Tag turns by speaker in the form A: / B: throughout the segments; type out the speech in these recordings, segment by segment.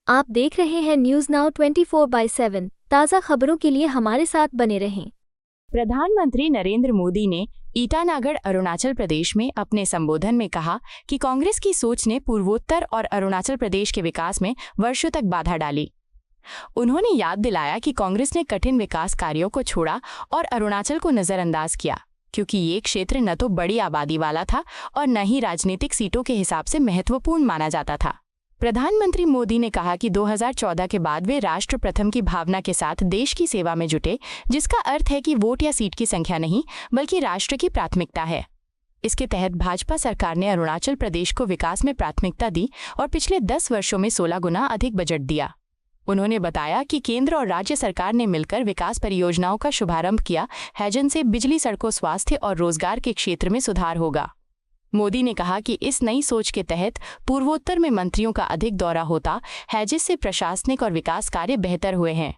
A: आप देख रहे हैं न्यूज नाउ 24/7। ताज़ा खबरों के लिए हमारे साथ बने रहें।
B: प्रधानमंत्री नरेंद्र मोदी ने ईटानगर अरुणाचल प्रदेश में अपने संबोधन में कहा कि कांग्रेस की सोच ने पूर्वोत्तर और अरुणाचल प्रदेश के विकास में वर्षों तक बाधा डाली। उन्होंने याद दिलाया कि कांग्रेस ने कठिन विकास कार्यों को छोड़ा और अरुणाचल को नजरअंदाज किया, क्योंकि ये क्षेत्र न तो बड़ी आबादी वाला था और न ही राजनीतिक सीटों के हिसाब से महत्वपूर्ण माना जाता था। प्रधानमंत्री मोदी ने कहा कि 2014 के बाद वे राष्ट्र प्रथम की भावना के साथ देश की सेवा में जुटे, जिसका अर्थ है कि वोट या सीट की संख्या नहीं बल्कि राष्ट्र की प्राथमिकता है। इसके तहत भाजपा सरकार ने अरुणाचल प्रदेश को विकास में प्राथमिकता दी और पिछले 10 वर्षों में 16 गुना अधिक बजट दिया। उन्होंने बताया कि केंद्र और राज्य सरकार ने मिलकर विकास परियोजनाओं का शुभारंभ किया है, जिनसे बिजली, सड़कों, स्वास्थ्य और रोजगार के क्षेत्र में सुधार होगा। मोदी ने कहा कि इस नई सोच के तहत पूर्वोत्तर में मंत्रियों का अधिक दौरा होता है, जिससे प्रशासनिक और विकास कार्य बेहतर हुए हैं।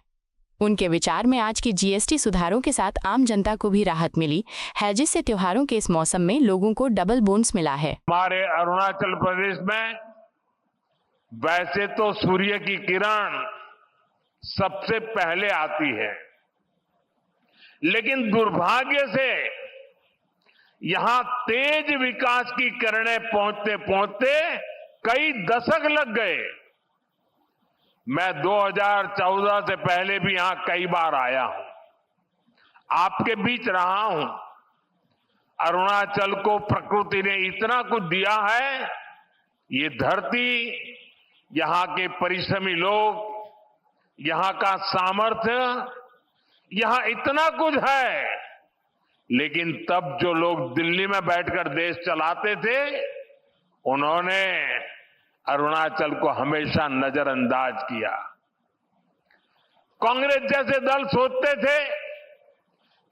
B: उनके विचार में आज के जीएसटी सुधारों के साथ आम जनता को भी राहत मिली है, जिससे त्योहारों के इस मौसम में लोगों को डबल बोनस मिला है।
C: हमारे अरुणाचल प्रदेश में वैसे तो सूर्य की किरण सबसे पहले आती है, लेकिन दुर्भाग्य से यहां तेज विकास की किरणें पहुंचते पहुंचते कई दशक लग गए। मैं 2014 से पहले भी यहां कई बार आया हूं, आपके बीच रहा हूं। अरुणाचल को प्रकृति ने इतना कुछ दिया है, ये धरती, यहां के परिश्रमी लोग, यहां का सामर्थ्य, यहां इतना कुछ है। लेकिन तब जो लोग दिल्ली में बैठकर देश चलाते थे, उन्होंने अरुणाचल को हमेशा नजरअंदाज किया। कांग्रेस जैसे दल सोचते थे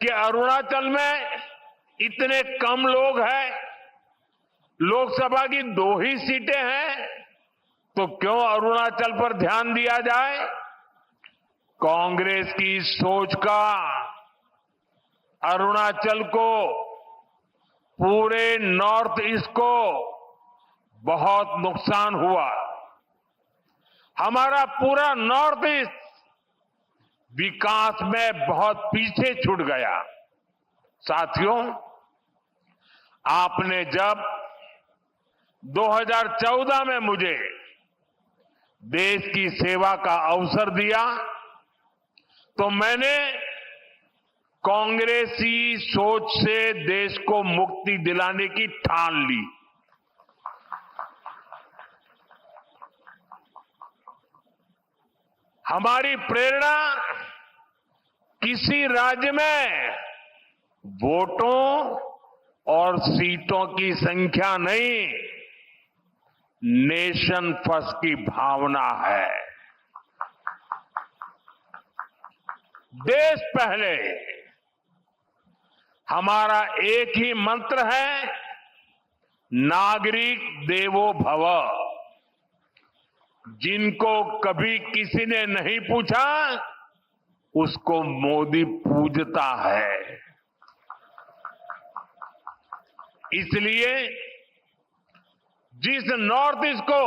C: कि अरुणाचल में इतने कम लोग हैं, लोकसभा की 2 ही सीटें हैं, तो क्यों अरुणाचल पर ध्यान दिया जाए। कांग्रेस की सोच का अरुणाचल को, पूरे नॉर्थ ईस्ट को बहुत नुकसान हुआ। हमारा पूरा नॉर्थ ईस्ट विकास में बहुत पीछे छूट गया। साथियों, आपने जब 2014 में मुझे देश की सेवा का अवसर दिया, तो मैंने कांग्रेसी सोच से देश को मुक्ति दिलाने की ठान ली। हमारी प्रेरणा किसी राज्य में वोटों और सीटों की संख्या नहीं, नेशन फर्स्ट की भावना है। देश पहले हमारा एक ही मंत्र है, नागरिक देवो भव। जिनको कभी किसी ने नहीं पूछा, उसको मोदी पूजता है। इसलिए जिस नॉर्थ ईस्ट को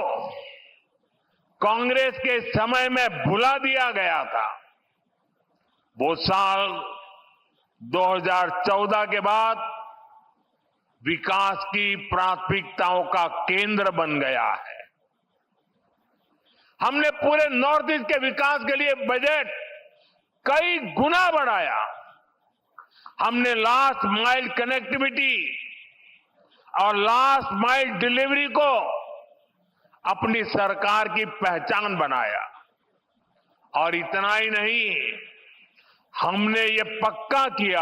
C: कांग्रेस के समय में भुला दिया गया था, वो साल 2014 के बाद विकास की प्राथमिकताओं का केंद्र बन गया है। हमने पूरे नॉर्थ ईस्ट के विकास के लिए बजट कई गुना बढ़ाया। हमने लास्ट माइल कनेक्टिविटी और लास्ट माइल डिलीवरी को अपनी सरकार की पहचान बनाया। और इतना ही नहीं, हमने ये पक्का किया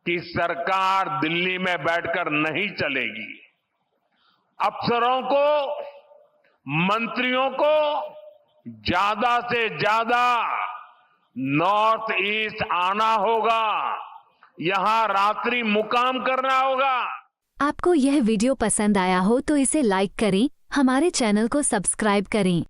C: कि सरकार दिल्ली में बैठकर नहीं चलेगी। अफसरों को, मंत्रियों को ज्यादा से ज्यादा नॉर्थ ईस्ट आना होगा, यहां रात्रि मुकाम करना होगा।
A: आपको यह वीडियो पसंद आया हो तो इसे लाइक करें, हमारे चैनल को सब्सक्राइब करें।